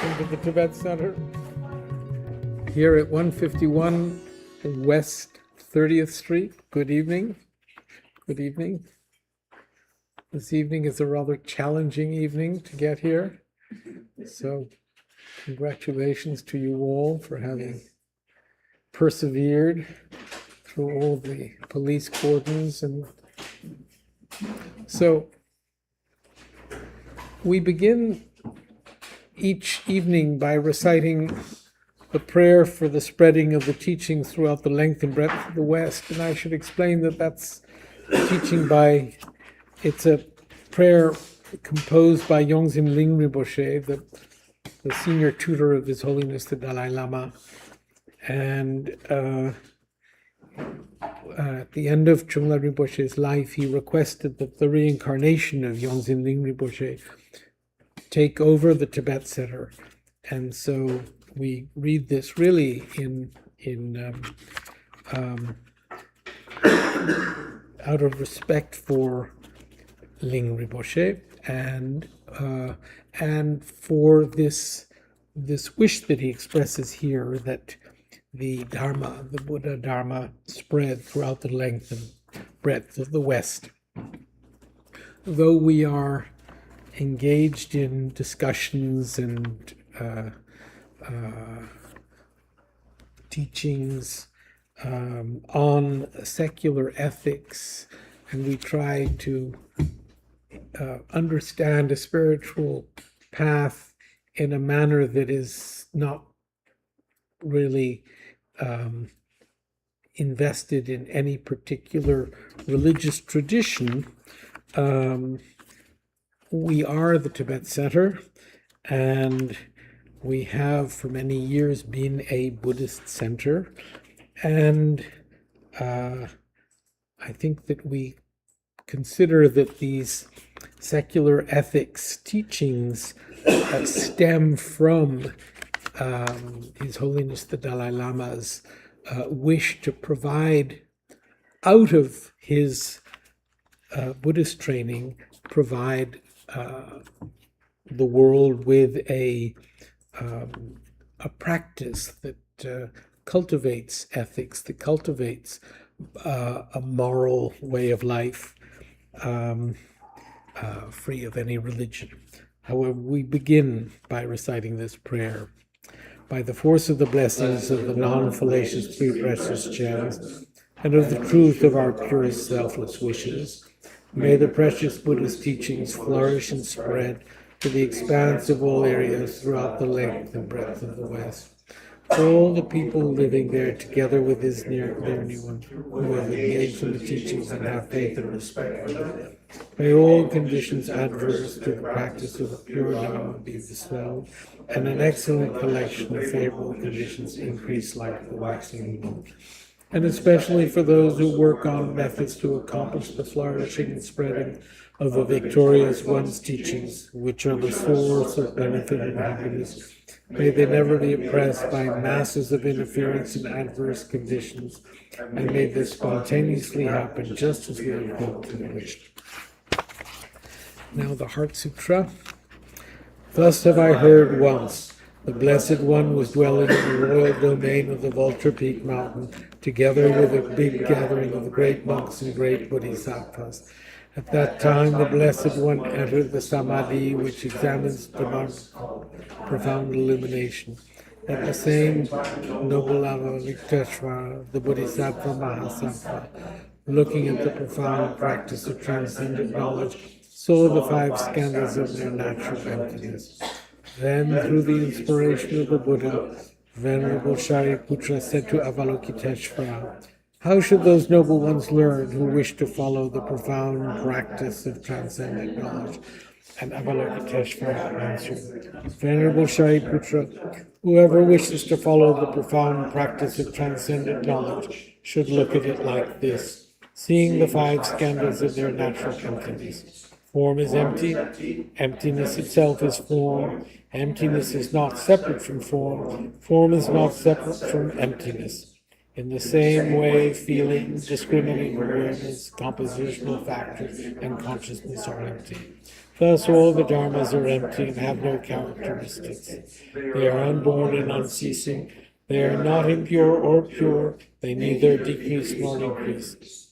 welcome to the Tibet Center here at 151 West 30th Street. Good evening. Good evening. This evening is a rather challenging evening to get here. So congratulations to you all for having persevered through all the police cordons. And so we begin each evening by reciting the prayer for the spreading of the teachings throughout the length and breadth of the West. And I should explain that that's it's a prayer composed by Yongdzin Ling Rinpoche, the senior tutor of His Holiness the Dalai Lama. And at the end of Chungla Rinpoche's life, he requested that the reincarnation of Yongdzin Ling Rinpoche take over the Tibet Center. And so we read this really out of respect for Ling Rinpoche and for this wish that he expresses here that the Dharma, the Buddha Dharma, spread throughout the length and breadth of the West. Though we are engaged in discussions and teachings on secular ethics, and we try to understand a spiritual path in a manner that is not really invested in any particular religious tradition. We are the Tibet Center, and we have for many years been a Buddhist center. And I think that we consider that these secular ethics teachings stem from His Holiness the Dalai Lama's wish to provide, out of his Buddhist training, provide the world with a practice that cultivates ethics, that cultivates a moral way of life, free of any religion. However, we begin by reciting this prayer. By the force of the blessings of the non-fallacious three precious gems and of the truth of our purest selfless wishes, may the precious Buddhist teachings flourish and spread to the expanse of all areas throughout the length and breadth of the West. For all the people living there, together with their new ones who have engaged in the teachings and have faith and respect for them, may all conditions adverse to the practice of the pure Dharma be dispelled, and an excellent collection of favorable conditions increase like the waxing moon. And especially for those who work on methods to accomplish the flourishing and spreading of the victorious one's teachings, which are the source of benefit and happiness. May they never be oppressed by masses of interference and adverse conditions, and may this spontaneously happen just as we have hoped and wished. Now the Heart Sutra. Thus have I heard once. The Blessed One was dwelling in the royal domain of the Vulture Peak Mountain, together with a big gathering of great monks and great bodhisattvas. At that time, the Blessed One entered the Samadhi, which examines the profound illumination. At the same noble Avalokiteshvara, the Bodhisattva Mahasattva, looking at the profound practice of transcendent knowledge, saw the five skandhas of their natural emptiness. Then, through the inspiration of the Buddha, Venerable Shariputra said to Avalokiteshvara, how should those noble ones learn who wish to follow the profound practice of transcendent knowledge? And Avalokiteshvara answered, Venerable Shariputra, whoever wishes to follow the profound practice of transcendent knowledge should look at it like this, seeing the five skandhas of their natural emptiness. Form is empty, emptiness itself is form, emptiness is not separate from form, form is not separate from emptiness. In the same way, feeling, discriminating awareness, compositional factors, and consciousness are empty. Thus all the dharmas are empty and have no characteristics. They are unborn and unceasing. They are not impure or pure. They neither decrease nor increase.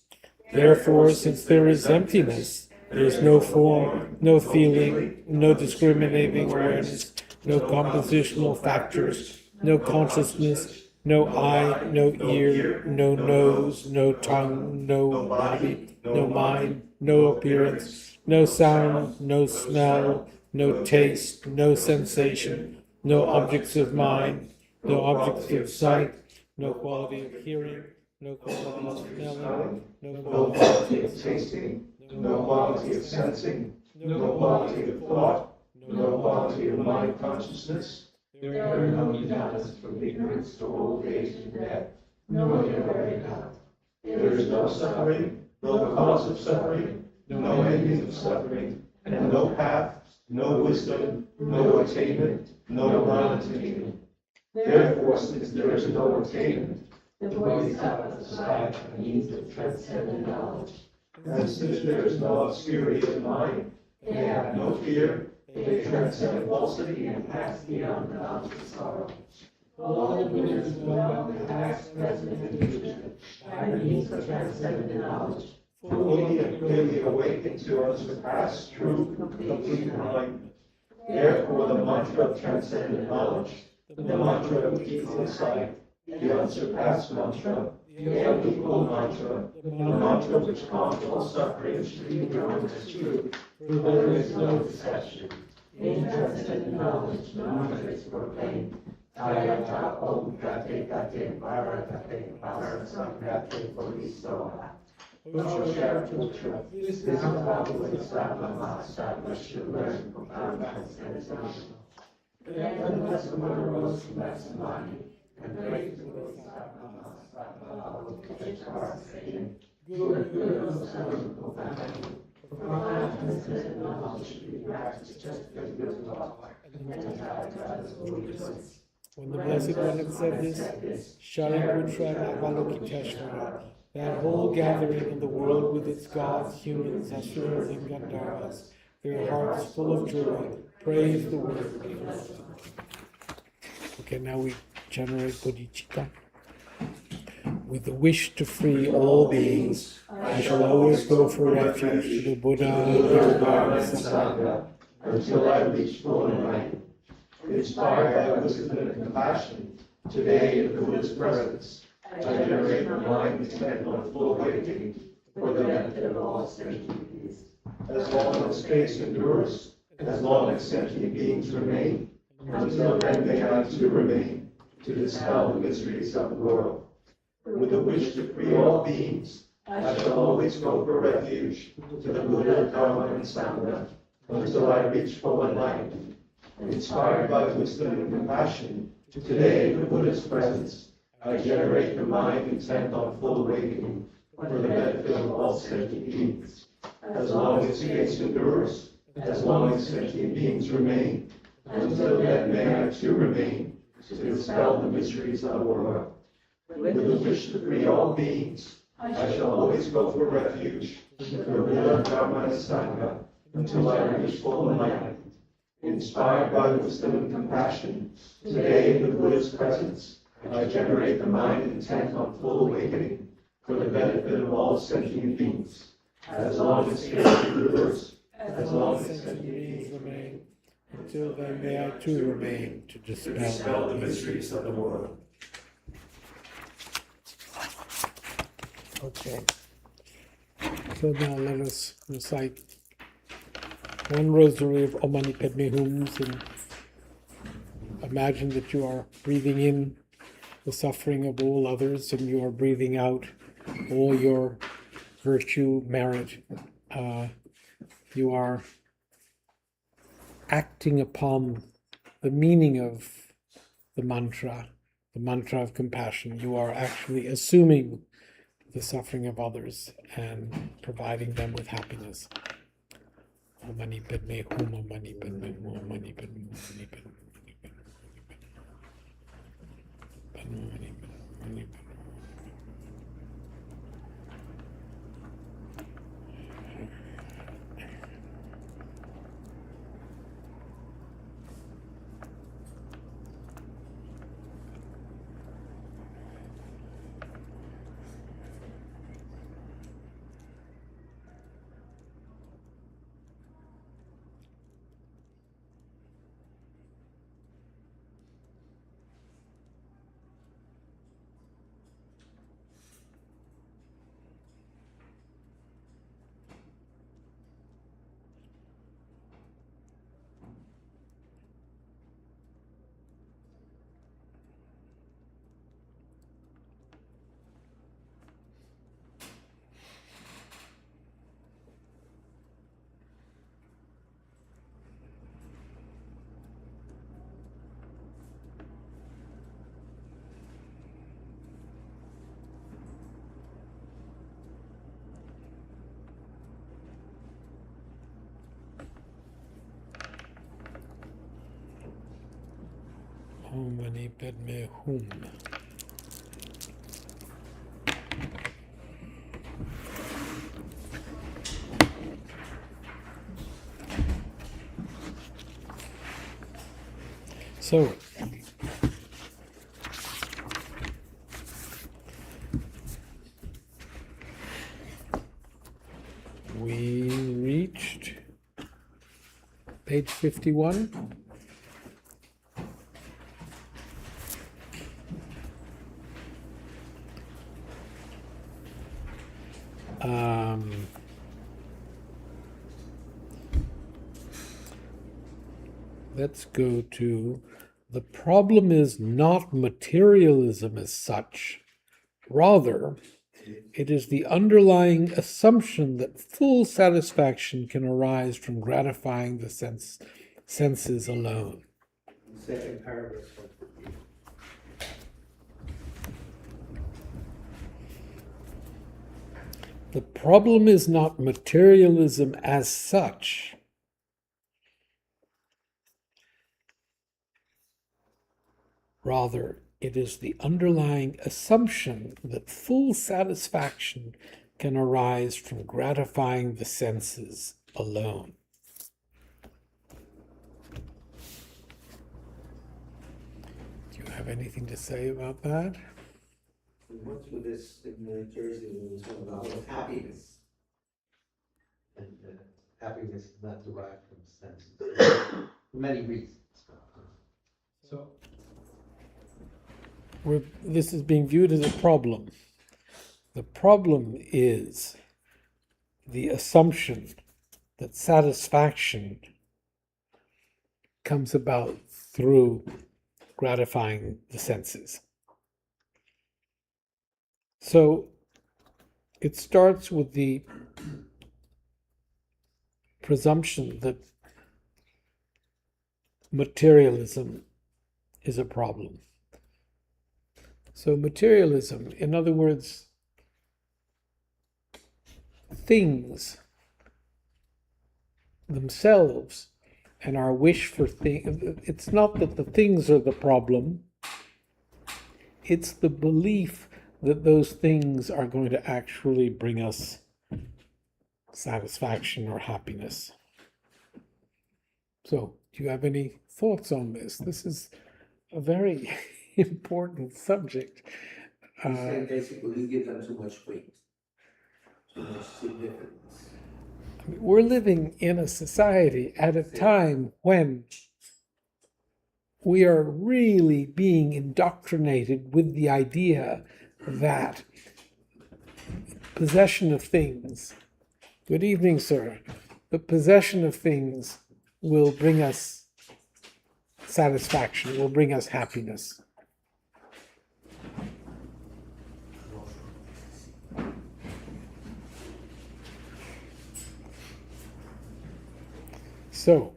Therefore, since there is emptiness, there is no form, no feeling, no discriminating awareness, no compositional factors, no consciousness, no eye, no ear, no nose, no tongue, no body, no mind, no appearance, no sound, no smell, no taste, no sensation, no objects of mind, no objects of sight, no quality of hearing, no quality of smelling, no quality of tasting, no quality of sensing, no quality of thought, no quality of mind consciousness. There are no developments from ignorance to old age and death, no temporary death. There is no suffering, no cause of suffering, no ending of suffering, and no path, no wisdom, no attainment, no non-attainment. Therefore, since there is no attainment, the Bodhisattvas strive for means of transcendent knowledge. And since there is no obscurity of mind, they have no fear, they transcend falsity and pass beyond the bounds of sorrow. All the Buddhas know the past, present, and future by the means of transcendent knowledge, fully and clearly awakened to unsurpassed, true, complete enlightenment. Therefore, the mantra of transcendent knowledge, the mantra of peace insight, the unsurpassed mantra, the unequal mantra, the mantra which calms all suffering, is true, for there is no deception. In transcendent knowledge, the mantra is proclaimed. Ayata Om Gate Gate Bharatate Bharasamgate Bodhisoha. Osho Putra, this is how the Sattva Sattva should learn profound transcendental. And the Summa rose from that samadhi, and praised the Bodhisattva Sattva of Kachar, saying, Good, profound. Profound transcendent knowledge should be practiced just as good thought, and the entire God is Buddhist. When the Blessed One had said this, Shariputra and Avalokiteshvara, that whole gathering in the world with its gods, humans, asuras, and Gandharvas, their hearts full of joy, praised the word. Okay, now we generate bodhicitta. With the wish to free all beings, I shall always go for refuge to the Buddha and Dharma Sangha until I reach full enlightenment. Inspired by wisdom and compassion, today in the Buddha's presence, I generate my mind intent on full awakening for the benefit of all sentient beings. As long as space endures, as long as sentient beings remain, until then may I too remain to dispel the miseries of the world. With the wish to free all beings, I shall always go for refuge to the Buddha, Dharma, and Sangha until I reach full enlightenment. Inspired by wisdom and compassion, today in the Buddha's presence, I generate the mind intent on full awakening for the benefit of all sentient beings. As long as space endures, as long as sentient beings remain, until then may I too remain to dispel the miseries of the world. With the wish to free all beings, I shall always go for refuge to the Buddha, Dharma, and Sangha until I reach full enlightenment. Inspired by wisdom and compassion, today in the Buddha's presence, I generate the mind intent on full awakening for the benefit of all sentient beings. As long as space endures, as long as sentient beings remain, until then may I too remain to dispel the miseries of the world. Okay. So now let us recite one rosary of Om Mani Padme Hums and imagine that you are breathing in the suffering of all others and you are breathing out all your virtue, merit. You are acting upon the meaning of the mantra of compassion. You are actually assuming the suffering of others and providing them with happiness. Om Mani Padme Hum, Om Mani Padme Hum, Om Mani Padme Hum, Om Mani Padme Hum, Om Mani Padme Hum. Mani Padme Hum. So, we reached page 51. Let's go to, the problem is not materialism as such. Rather, it is the underlying assumption that full satisfaction can arise from gratifying the senses alone. Second paragraph. The problem is not materialism as such. Rather, it is the underlying assumption that full satisfaction can arise from gratifying the senses alone. Do you have anything to say about that? We went through this in New Jersey when we were talking about happiness. And happiness is not derived from senses. For many reasons. So, this is being viewed as a problem. The problem is the assumption that satisfaction comes about through gratifying the senses. So it starts with the presumption that materialism is a problem. So materialism, in other words, things themselves and our wish for things, it's not that the things are the problem, it's the belief that those things are going to actually bring us satisfaction or happiness. So, do you have any thoughts on this? This is a very important subject. Basically, we give them too much weight, too much significance. We're living in a society at a time when we are really being indoctrinated with the idea that possession of things, good evening, sir, the possession of things will bring us satisfaction, will bring us happiness. So,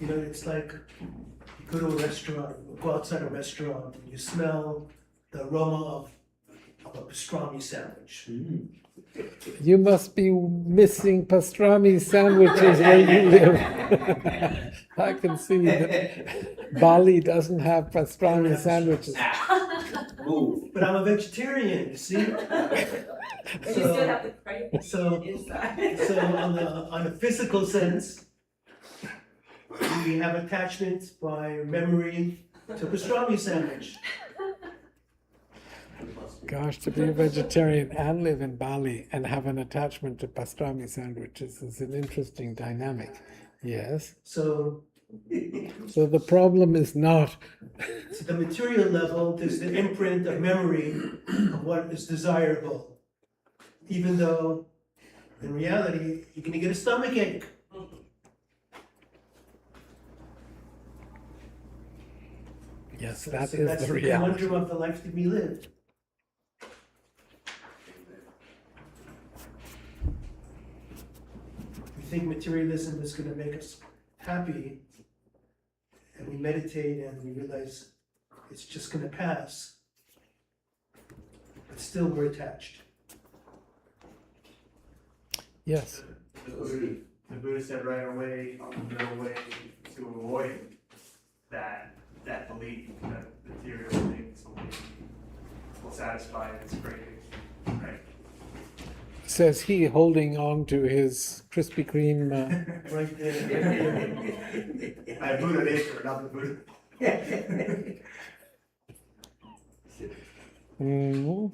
you know, it's like you go to a restaurant, you go outside a restaurant, and you smell the aroma of a pastrami sandwich. you must be missing pastrami sandwiches where you live. I can see that Bali doesn't have pastrami sandwiches. But I'm a vegetarian, you see? But you still have the crave So inside. on a physical sense, we have attachment by memory to pastrami sandwich. Gosh, to be a vegetarian and live in Bali and have an attachment to pastrami sandwiches is an interesting dynamic. Yes. So So the problem is not, to the material level, there's the imprint of memory of what is desirable. Even though, in reality, you're gonna get a stomach ache. yes, So that that's is the the reality. conundrum of the life to be lived. We think materialism is gonna make us happy, and we meditate and we realize it's just gonna pass, but still we're attached. Yes. Agreed. The Buddha said right away, no way, to avoid that belief that material things will satisfy its craving, right? Says he, holding on to his Krispy Kreme. Right there. I Buddha nature, not the Buddha. Mhm.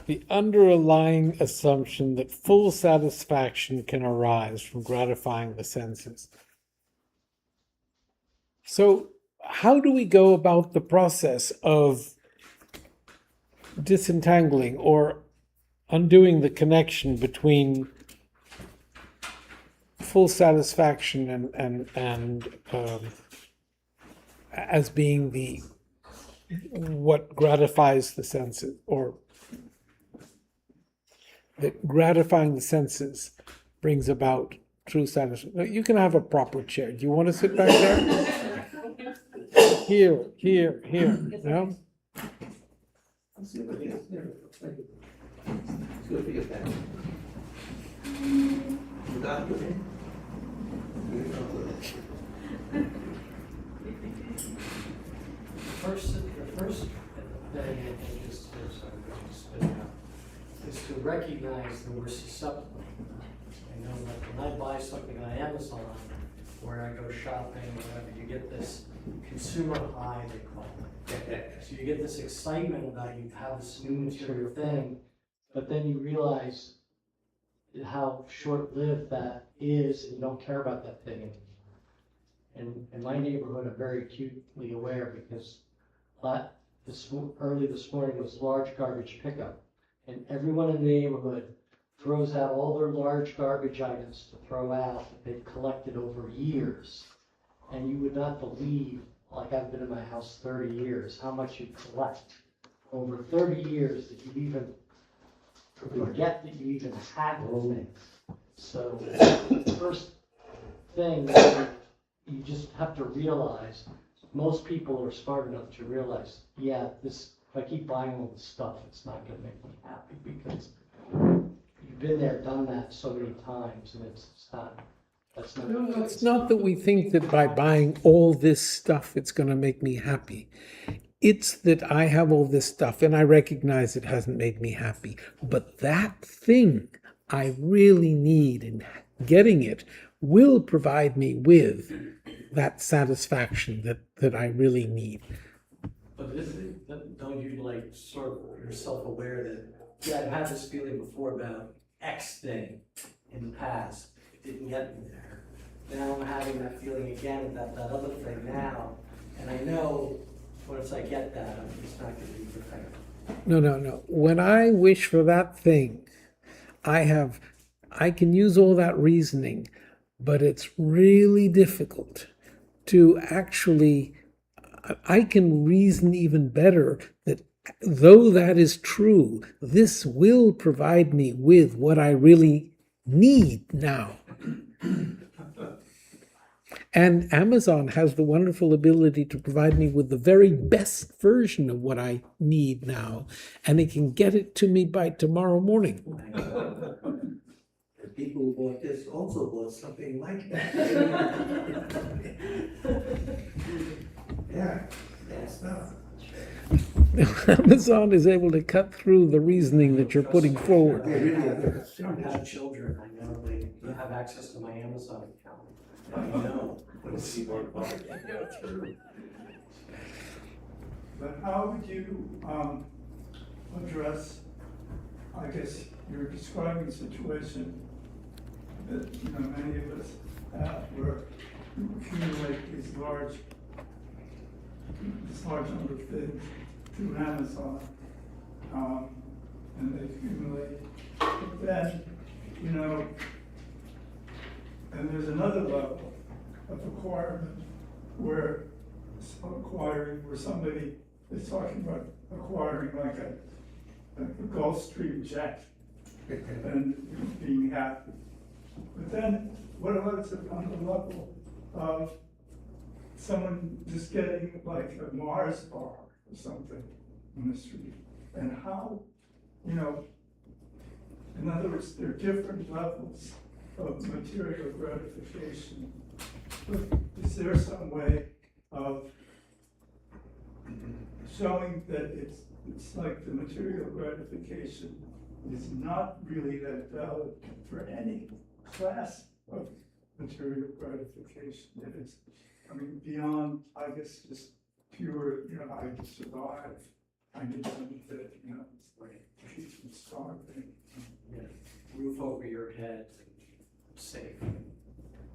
The underlying assumption that full satisfaction can arise from gratifying the senses. So, how do we go about the process of disentangling or undoing the connection between full satisfaction and as being the what gratifies the senses, or that gratifying the senses brings about true satisfaction? You can have a proper chair. Do you want to sit back there? Here. No? It's good for your family. You got it? The first thing I think is to recognize that we're susceptible. I know that when I buy something on Amazon, or I go shopping, whatever, you get this consumer high, they call it. So you get this excitement about you have this new material thing, but then you realize how short-lived that is, and you don't care about that thing anymore. And in my neighborhood, I'm very acutely aware, because early this morning was large garbage pickup, and everyone in the neighborhood throws out all their large garbage items to throw out that they've collected over years. And you would not believe, like I've been in my house 30 years, how much you collect over 30 years that you even forget that you even had the things. So the first thing that you just have to realize, most people are smart enough to realize, yeah, if I keep buying all this stuff, it's not going to make me happy, because you've been there, done that so many times, and it's not. That's not. No, it's not that we think that by buying all this stuff, it's going to make me happy. It's that I have all this stuff and I recognize it hasn't made me happy. But that thing I really need, and getting it will provide me with that satisfaction that I really need. But don't you like sort of, you're self-aware that, yeah, I've had this feeling before about X thing in the past, it didn't get me there. Now I'm having that feeling again about that other thing now, and I know once I get that, it's not going to be the thing. No. When I wish for that thing, I can use all that reasoning, but it's really difficult to actually, I can reason even better that though that is true, this will provide me with what I really need now. And Amazon has the wonderful ability to provide me with the very best version of what I need now, and it can get it to me by tomorrow morning. The people who bought this also bought something like that. Yeah, stuff. Amazon is able to cut through the reasoning that you're putting forward. I have children, I know they have access to my Amazon account. I know. But how would you address, I guess you're describing a situation that many of us have, where you accumulate this large number of things through Amazon, and they accumulate. But then, and there's another level of acquirement where somebody is talking about acquiring like a Gulfstream jet and being happy. But then, what about on the level of someone just getting like a Mars bar or something on the street? And how, in other words, there are different levels of material gratification Is there some way of showing that it's like the material gratification is not really that valid for any class of material gratification? That is, I mean, beyond, I guess, just pure, I can survive. I need something that, it's like keeps me starving. Roof over your head, safe.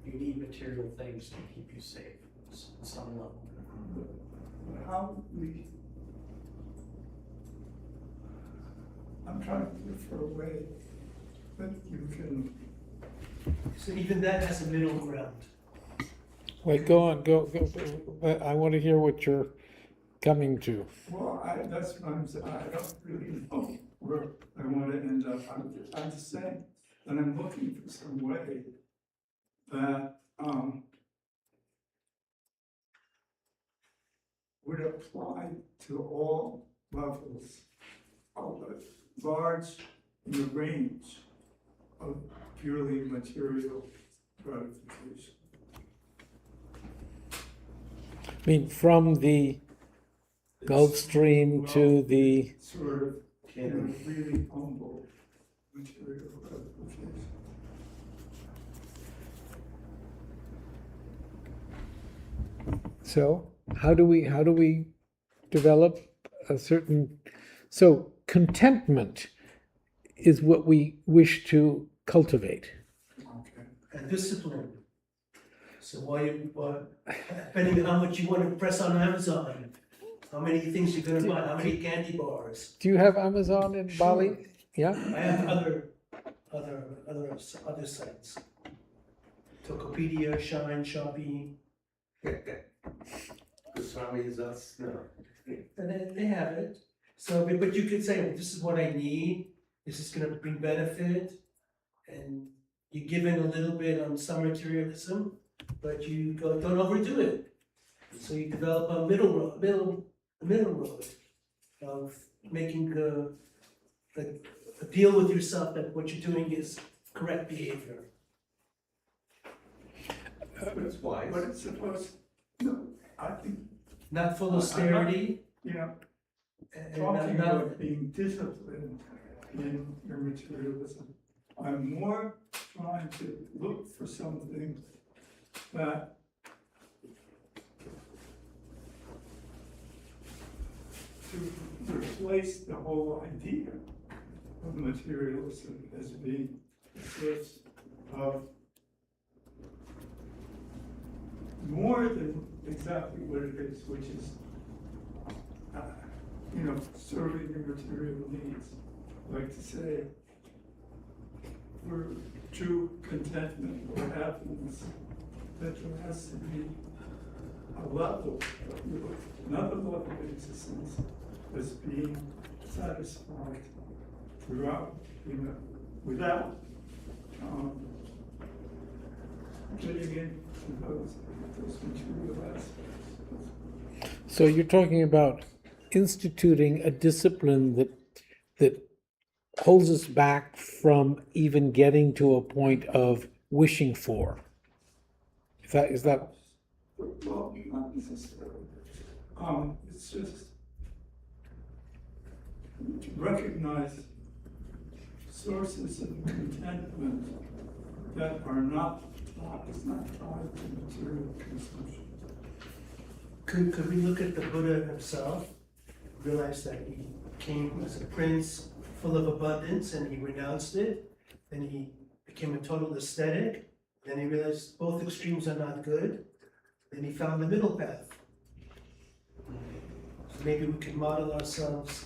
You need material things to keep you safe at some level. But how we, I'm trying to look for a way that you can, So even that has a middle ground. Wait, go on, go. I want to hear what you're coming to. well, that's what I'm saying, I don't really know where I want to end up. I'm just saying that I'm looking for some way that, would apply to all levels of a large range of purely material gratification. I mean, from the Gulf Stream to the, Sort of, really humble material gratification. so how do we develop a certain, so contentment is what we wish to cultivate. Okay. And discipline. So depending on how much you want to press on Amazon, how many things you're gonna buy, how many candy bars. Do you have Amazon in Bali? Yeah? I have other sites. Tokopedia, Shine, Shopee, Goswami is us, no. and then they have it. So, but you could say, well, this is what I need, this is gonna bring benefit, and you give in a little bit on some materialism, but you don't overdo it. So you develop a middle road of making a deal with yourself that what you're doing is correct behavior. But it's wise. But it's supposed, no, I think, Not full austerity, and talking not, about being disciplined in your materialism, I'm more trying to look for something that to replace the whole idea of materialism as being a source of more than exactly what it is, which is, serving your material needs. Like to say, for true contentment or happiness, that there has to be a level, another level of existence as being satisfied throughout, without getting into those material aspects. So you're talking about instituting a discipline that holds us back from even getting to a point of wishing for. Is that Well, not necessarily. It's just to recognize sources of contentment that are not tied to material consumption. could we look at the Buddha himself, realize that he came as a prince full of abundance and he renounced it, then he became a total ascetic, then he realized both extremes are not good, then he found the middle path. So maybe we could model ourselves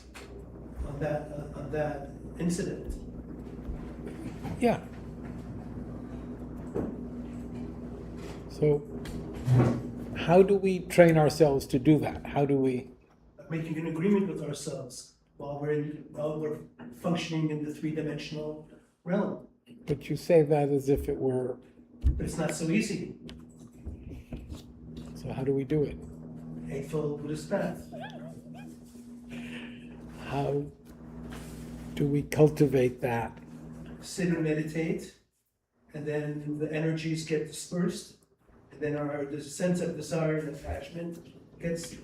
on that incident. yeah. So how do we train ourselves to do that? How do we? Making an agreement with ourselves while we're functioning in the three-dimensional realm. But you say that as if it were. But it's not so easy. So how do we do it? Eightfold Buddhist path. How do we cultivate that? Sit and meditate, and then the energies get dispersed, And then the sense of desire and attachment gets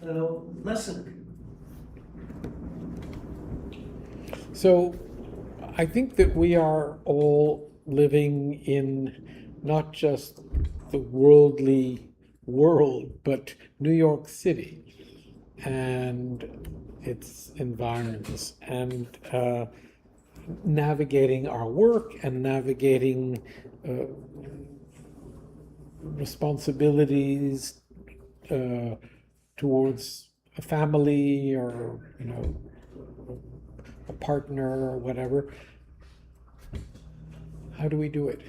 lessened. So I think that we are all living in not just the worldly world, but New York City and its environments, and navigating our work and navigating responsibilities towards a family, or a partner or whatever. How do we do it?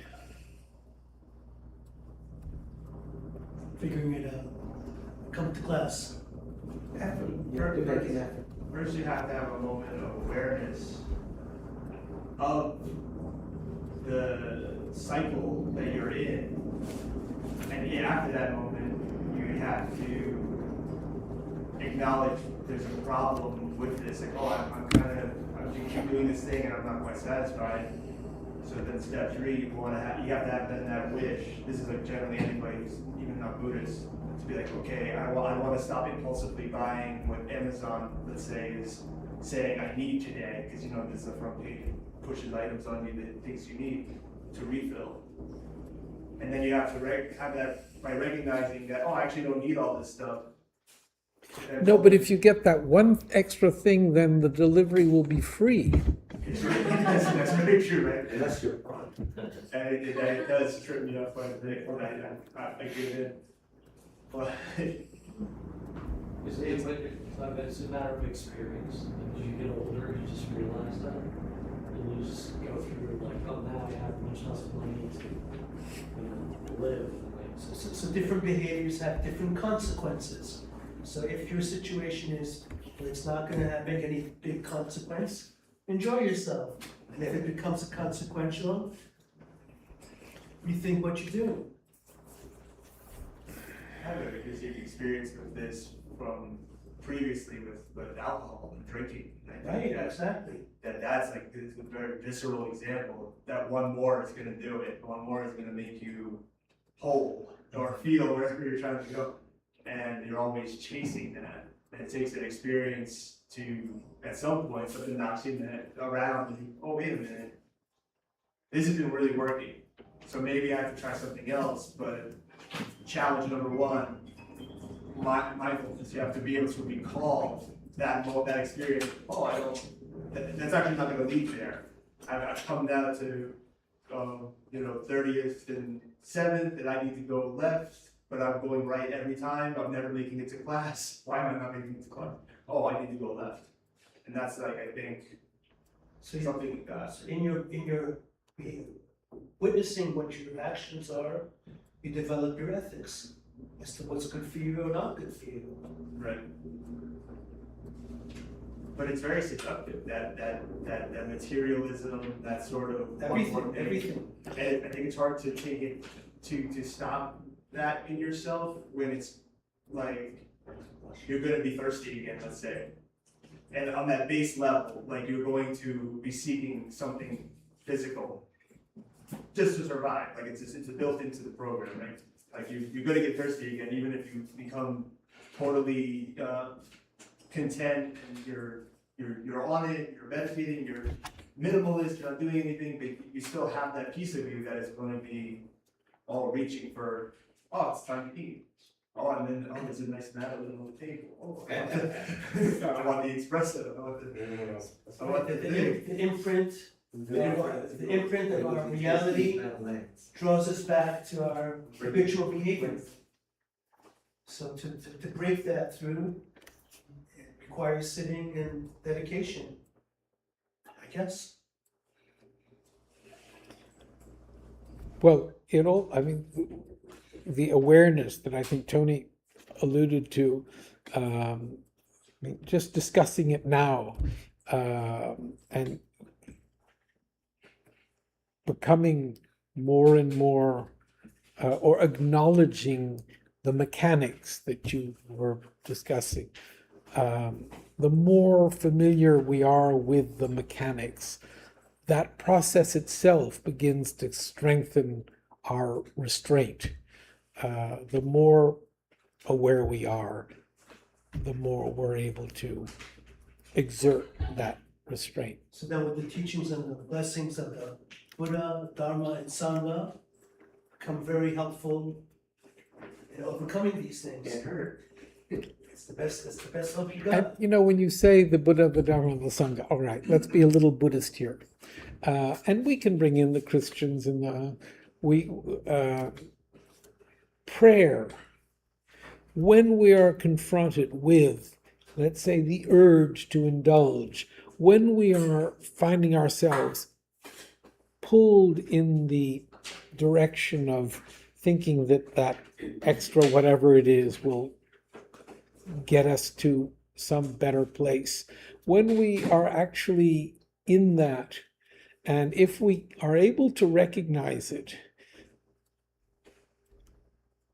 Figuring it out. Come to class. You have to make an effort. First, you have to have a moment of awareness of the cycle that you're in. And after that moment, you have to acknowledge there's a problem with this. Like, I'm keep doing this thing and I'm not quite satisfied. So then step 3, you have to have that wish. This is like generally anybody who's even not Buddhist, to be like, okay, I want to stop impulsively buying what Amazon, let's say, is saying I need today, because this is the front page, pushes items on you, the things you need to refill. And then you have to have that by recognizing that, I actually don't need all this stuff. No, but if you get that one extra thing, then the delivery will be free. That's very true, right? Unless you're wrong. And it does trip me up quite a bit when I give in. But It's a matter of experience. As you get older, you just realize that. And you just go through like, now I have much less money to live. So different behaviors have different consequences. So if your situation is, it's not going to make any big consequence, enjoy yourself. And if it becomes consequential, rethink what you're doing. I have a unique experience with this from previously with alcohol and drinking. And I think Exactly. that's like this is a very visceral example. That one more is going to do it. One more is going to make you whole or feel wherever you're trying to go. And you're always chasing that. And it takes an experience to, at some point, something knocks you around and you, wait a minute, this isn't really working. So maybe I have to try something else. But challenge number 1, mindfulness. You have to be able to recall that experience. That's actually not going to lead there. I've come down to 30th and 7th, and I need to go left, but I'm going right every time. I'm never making it to class. Why am I not making it to class? I need to go left. And that's like, I think, something like that. So in your witnessing what your actions are, you develop your ethics as to what's good for you or not good for you. Right. But it's very seductive, that materialism, that sort of Everything. And I think it's hard to take it to stop that in yourself when it's like you're going to be thirsty again, let's say. And on that base level, like you're going to be seeking something physical just to survive. Like it's built into the program, right? Like you're going to get thirsty again, even if you become totally content and you're on it, you're meditating, you're minimalist, you're not doing anything, but you still have that piece of you that is going to be all reaching for, it's time to eat. And then, there's a nice Madeline on the table. I want the espresso. I want The imprint of our reality draws us back to our habitual behavior. So to break that through, it requires sitting and dedication, I guess. Well, the awareness that I think Tony alluded to, just discussing it now, and becoming more and more, or acknowledging the mechanics that you were discussing. The more familiar we are with the mechanics, that process itself begins to strengthen our restraint. the more aware we are, the more we're able to exert that restraint. So then with the teachings and the blessings of the Buddha, Dharma, and Sangha become very helpful in overcoming these things. It's the best help you And got. you know, when you say the Buddha, the Dharma, and the Sangha, all right, let's be a little Buddhist here. And we can bring in the Christians and prayer. When we are confronted with, let's say, the urge to indulge, when we are finding ourselves pulled in the direction of thinking that that extra whatever it is will get us to some better place, when we are actually in that, and if we are able to recognize it,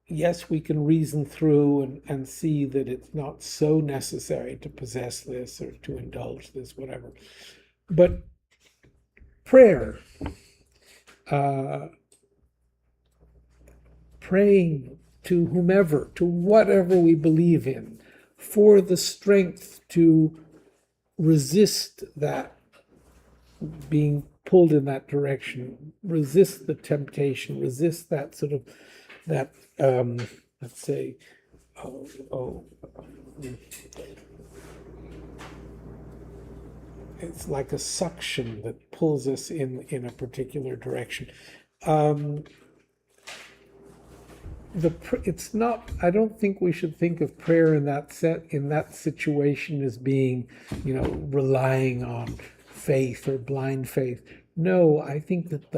yes, we can reason through and see that it's not so necessary to possess this or to indulge this, whatever. But prayer, praying to whomever, to whatever we believe in, for the strength to resist that being pulled in that direction, resist the temptation, resist that sort of, that, let's say, it's like a suction that pulls us in a particular direction. It's not, I don't think we should think of prayer in that situation as being, relying on faith or blind faith. No, I think that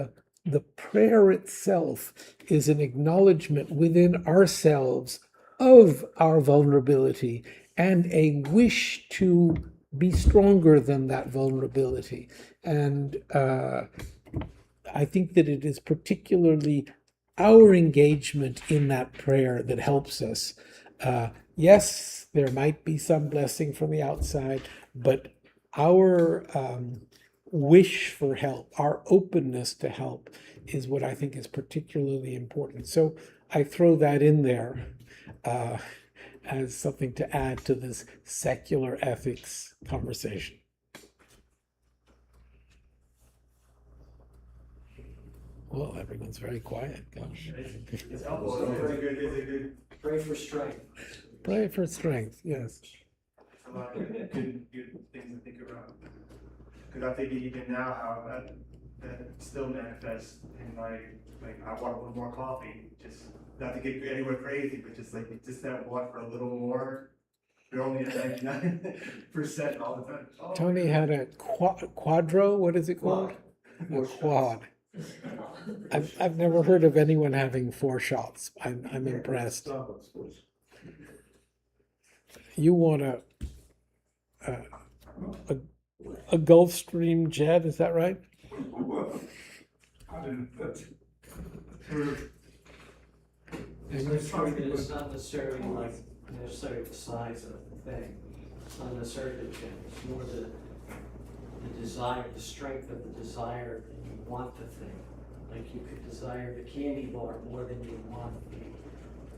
the prayer itself is an acknowledgement within ourselves of our vulnerability and a wish to be stronger than that vulnerability. And I think that it is particularly our engagement in that prayer that helps us. Yes, there might be some blessing from the outside, but our wish for help, our openness to help is what I think is particularly important. So I throw that in there as something to add to this secular ethics conversation. Well, everyone's very quiet. Gosh. It's helpful. It's a good. Pray for strength. Pray for strength, yes. A lot of good things to think about. Because I'm thinking even now how that still manifests in like I want one more coffee. Just not to get anywhere crazy, but just that want for a little more. You're only at 99% all the time. Oh. Tony had a quadro. What is it called? A quad. I've never heard of anyone having 4 shots. I'm impressed. You want a Gulfstream jet? Is that right? I don't know, It's not necessarily the size of the thing. It's not necessarily the gem. It's more the desire, the strength of the desire that you want the thing. Like you could desire the candy bar more than you want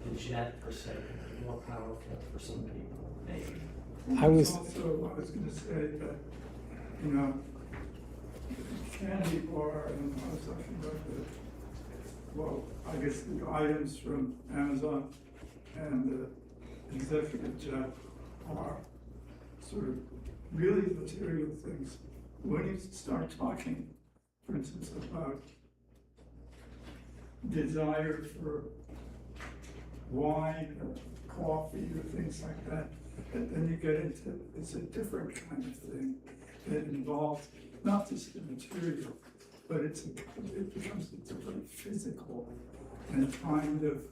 the jet per se. It's more powerful for some people, maybe. I was also, I was gonna say that, candy bar, and I was talking about I guess the items from Amazon and the executive jet are sort of really material things. When you start talking, for instance, about desire for wine or coffee or things like that, and then you get into, it's a different kind of thing that involves not just the material, but it becomes a different physical and kind of,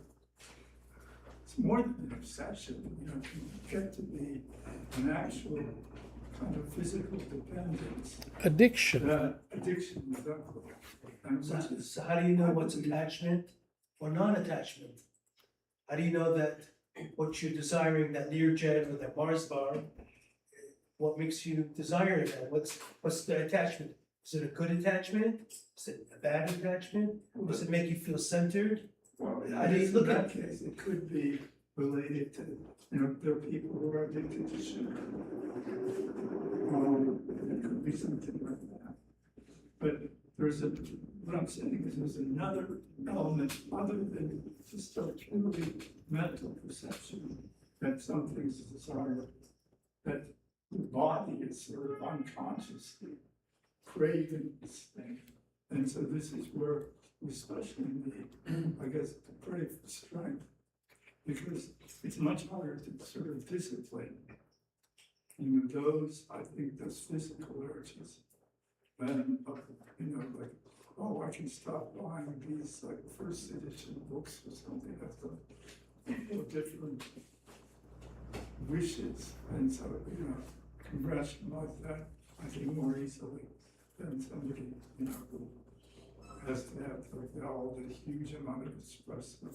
it's more than an obsession, you get to be an actual kind of physical dependence. addiction. Addiction, exactly. And So how do you know what's attachment or non-attachment? How do you know that what you're desiring, that Learjet or that Mars bar, what makes you desire that? What's the attachment? Is it a good attachment? Is it a bad attachment? Does it make you feel centered? Well, I I mean, guess in look that at- case, it could be related to, there are people who are addicted to sugar. It could be something like that. But what I'm saying is there's another element other than just a purely mental perception that something's desire, that the body is sort of unconsciously craving this thing. And so this is where we especially need, I guess, to pray for strength, because it's much harder to sort of discipline. I think those physical urges, than, like, oh, I can stop buying these, like, first edition books or something. That's people have different wishes, and so, can rationalize that, I think, more easily than somebody, who has to have like all this huge amount of expressive.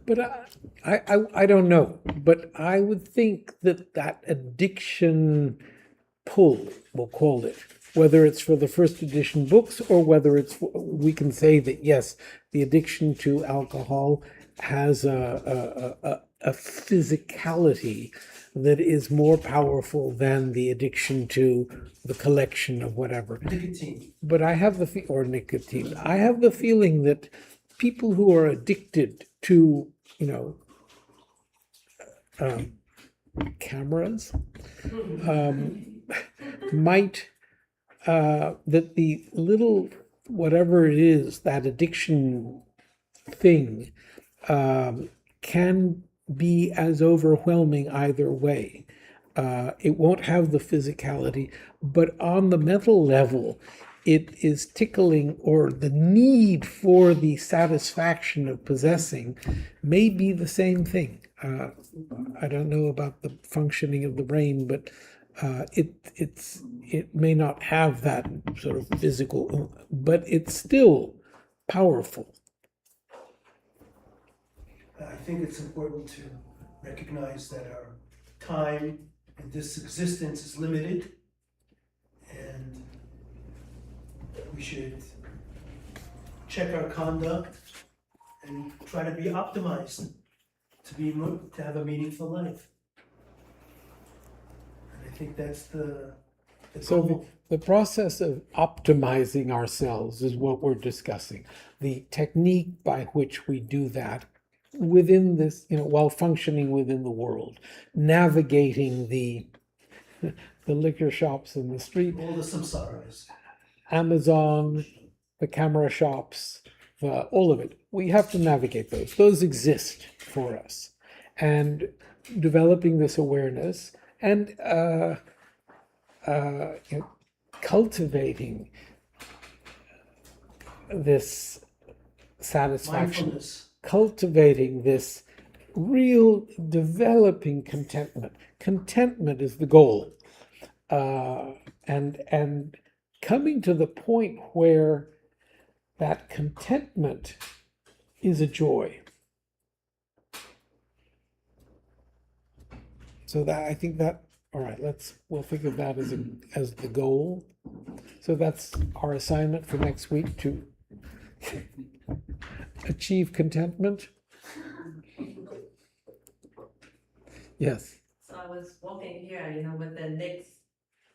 But I don't know. But I would think that addiction pull, we'll call it, whether it's for the first edition books or whether it's we can say that yes, the addiction to alcohol has a physicality that is more powerful than the addiction to the collection of whatever. Nicotine. But I have or nicotine. I have the feeling that people who are addicted to, cameras, might that the little whatever it is, that addiction thing, can be as overwhelming either way. It won't have the physicality, but on the mental level, it is tickling, or the need for the satisfaction of possessing may be the same thing. I don't know about the functioning of the brain, but it may not have that sort of physical, but it's still powerful. I think it's important to recognize that our time in this existence is limited, and we should check our conduct and try to be optimized to have a meaningful life. And I think that's the So goal. the process of optimizing ourselves is what we're discussing. The technique by which we do that within this, while functioning within the world, navigating the liquor shops in the street, All the samsaras. Amazon, the camera shops, all of it. We have to navigate those. Those exist for us. And developing this awareness and cultivating this satisfaction, Mindfulness. cultivating this real developing contentment. Contentment is the goal. And coming to the point where that contentment is a joy. So that I think that, all right, we'll think of that as the goal. So that's our assignment for next week, to achieve contentment. Yes. So I was walking here, with the Knicks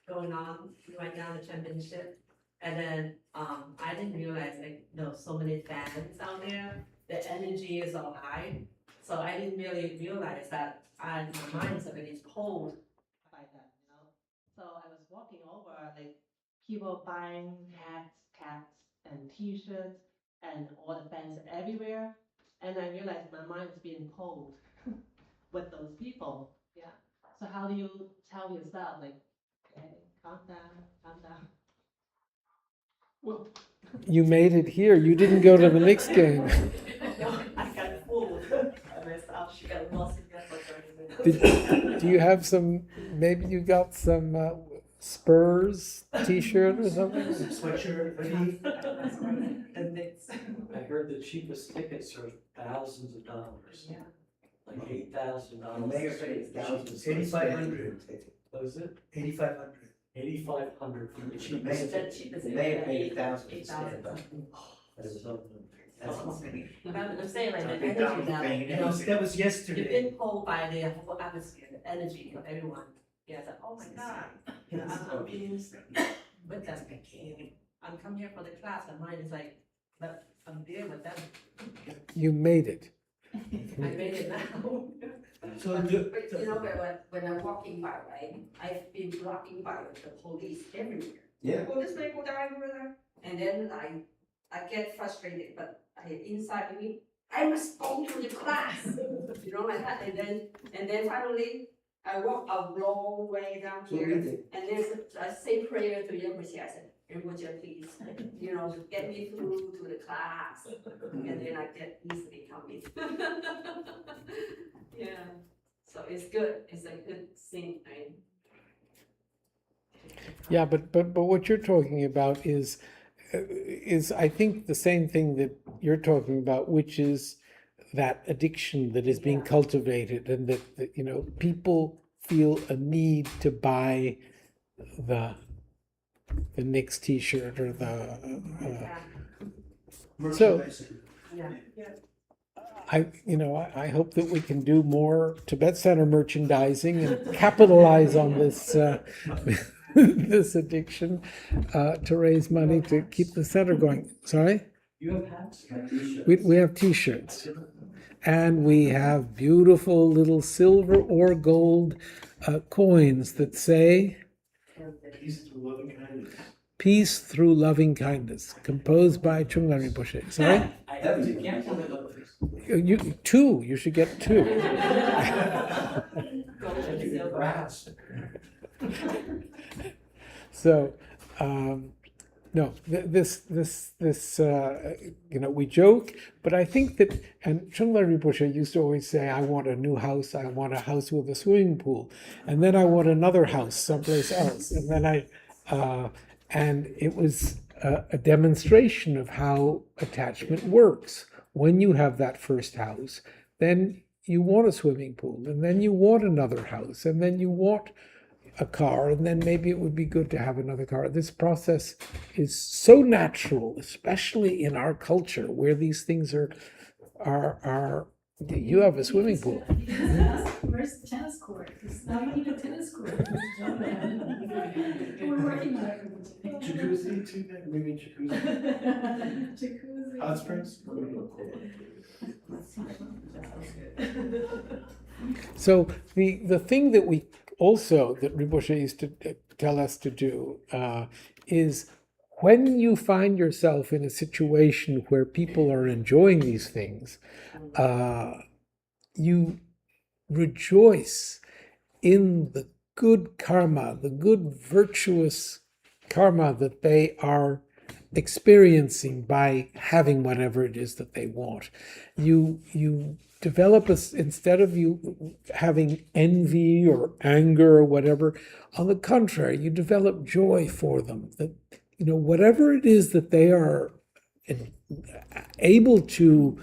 going on right now, the championship. And then I didn't realize so many fans out there. The energy is so high. So I didn't really realize that my mind's already pulled by that, So I was walking over, people buying caps and t-shirts and all the fans everywhere. And I realized my mind's being pulled with those people. Yeah. So how do you tell yourself, okay, calm down, calm down? Well, You made it here. You didn't go to the Knicks game. no, I got fooled by myself. She got lost in that for 30 minutes. Do you have maybe you got some Spurs t-shirt or something? Sweatshirt, hoodie. The Knicks. I heard the cheapest tickets are thousands of dollars, Yeah. like $8,000. Omega pays thousands. 8,500. What is it? 8,500. 8,500 for the Omega cheapest. The cheapest. They pay thousands. 8,000. That's something. I'm saying like the Big down energy now. thing. That was You've yesterday. been pulled by the whole atmosphere, the energy of everyone. Yeah, it's like, oh my God, you know, I'm being with them. I'm come here for the class, and mine is like, but I'm there with them. You made it. I made it now. So But do, you know, when I'm walking by, right, I've been walking by with the police everywhere. Yeah. Go this way, go that way, go there. And then I get frustrated, but inside of me, I must go to the class. You know, like that. And then finally, I walk a long way down here. And then I say prayer to Rinpoche. I said, Rinpoche, please, you know, get me through to the class. And then I get easily coming. Yeah. So it's good. It's a good thing, right? Yeah, but what you're talking about is I think the same thing that you're talking about, which is that addiction that is being Yeah. cultivated, and that you know, people feel a need to buy the next T-shirt or the Yeah. merchandising. Yeah. I hope that we can do more Tibet Center merchandising and capitalize on this this addiction to raise money to keep the center going. Sorry? You have hats? We have T-shirts, and we have beautiful little silver or gold coins that say Peace through loving kindness. "Peace through loving kindness," composed by Chungla Rinpoche. Sorry, I have to can't tell it others. you two. You should get two. Rats. So, no, this, we joke, but I think that, and Chungla Rinpoche used to always say, I want a new house, I want a house with a swimming pool, and then I want another house someplace else, and then and it was a demonstration of how attachment works. When you have that first house, then you want a swimming pool, and then you want another house, and then you want a car, and then maybe it would be good to have another car. This process is so natural, especially in our culture where these things are you have a swimming pool. Where's the tennis court? It's not even a tennis court. We're working on it. Jacuzzi too, maybe jacuzzi. Jacuzzi. Hot springs? So the thing that we also, that Rinpoche used to tell us to do is, when you find yourself in a situation where people are enjoying these things, you rejoice in the good karma, the good virtuous karma that they are experiencing by having whatever it is that they want. You develop instead of you having envy or anger or whatever, on the contrary, you develop joy for them. That, you know, whatever it is that they are able to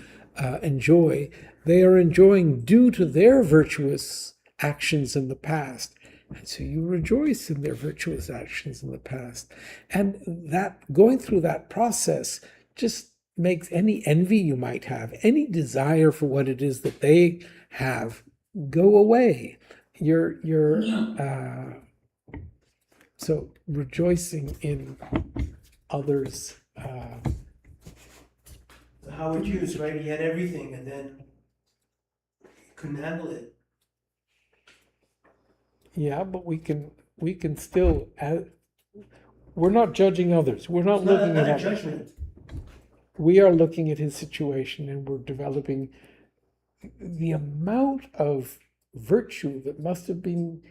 enjoy, they are enjoying due to their virtuous actions in the past. And so you rejoice in their virtuous actions in the past. And that, going through that process, just makes any envy you might have, any desire for what it is that they have, go away. So rejoicing in others. Howard Hughes, right? He had everything, and then couldn't handle it. Yeah, but we can still. We're not judging others. We're not It's not looking a at judgment. We are looking at his situation, and we're developing the amount of virtue that must have been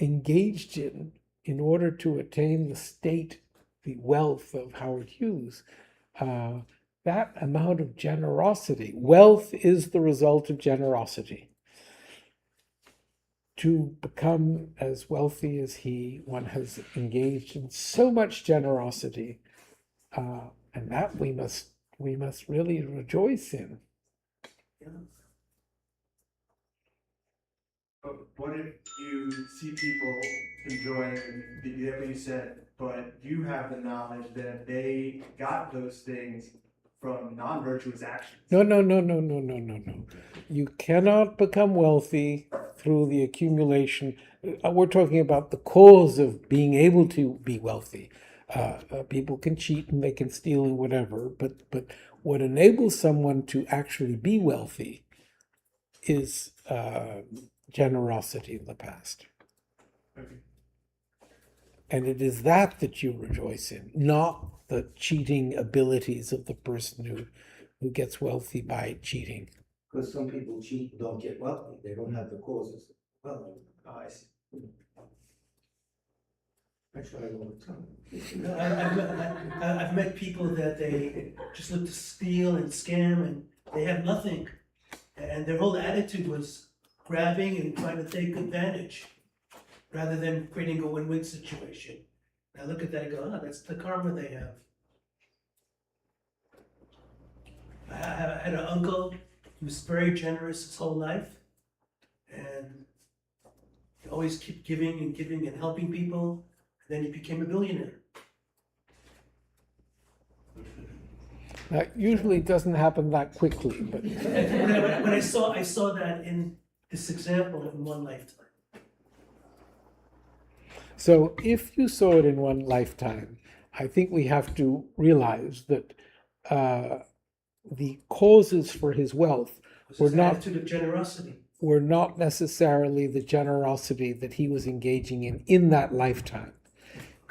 engaged in order to attain the state, the wealth of Howard Hughes. That amount of generosity. Wealth is the result of generosity. To become as wealthy as one has engaged in so much generosity, and that we must really rejoice in. But what if you see people enjoying what you said, but you have the knowledge that they got those things from non-virtuous actions. No, no, no, no, no, no, no, no. You cannot become wealthy through the accumulation. We're talking about the cause of being able to be wealthy. People can cheat and they can steal and whatever, but what enables someone to actually be wealthy is generosity in the past. Okay. And it is that that you rejoice in, not the cheating abilities of the person who gets wealthy by cheating. Because some people cheat and don't get wealthy, they don't have the causes. Well, Oh, I see. I try all the time. I've met people that they just look to steal and scam and they have nothing. And their whole attitude was grabbing and trying to take advantage rather than creating a win-win situation. I look at that and go, oh, that's the karma they have. I had an uncle who was very generous his whole life. And he always kept giving and helping people. And then he became a billionaire. That usually doesn't happen that quickly, but And when I saw that in this example in one lifetime. so if you saw it in one lifetime, I think we have to realize that the causes for his wealth It was were his not attitude of generosity. were not necessarily the generosity that he was engaging in that lifetime.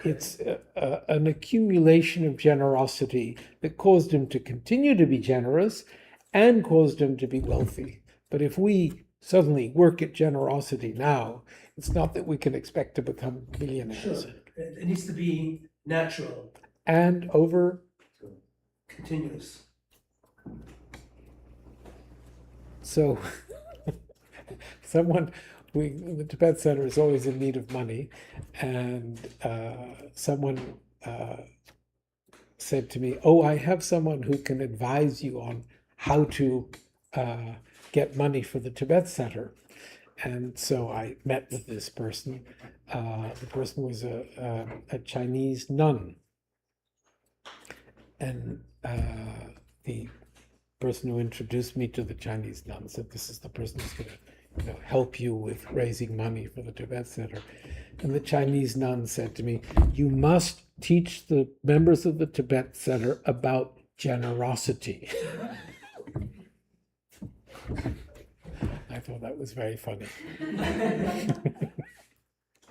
It's an accumulation of generosity that caused him to continue to be generous and caused him to be wealthy. But if we suddenly work at generosity now, it's not that we can expect to become billionaires. Sure. It needs to be natural, And over, continuous. so the Tibet Center is always in need of money, and someone said to me, "Oh, I have someone who can advise you on how to get money for the Tibet Center." And so I met with this person. The person was a Chinese nun, and the person who introduced me to the Chinese nun said, "This is the person who's going to help you with raising money for the Tibet Center." And the Chinese nun said to me, "You must teach the members of the Tibet Center about generosity." I thought that was very funny.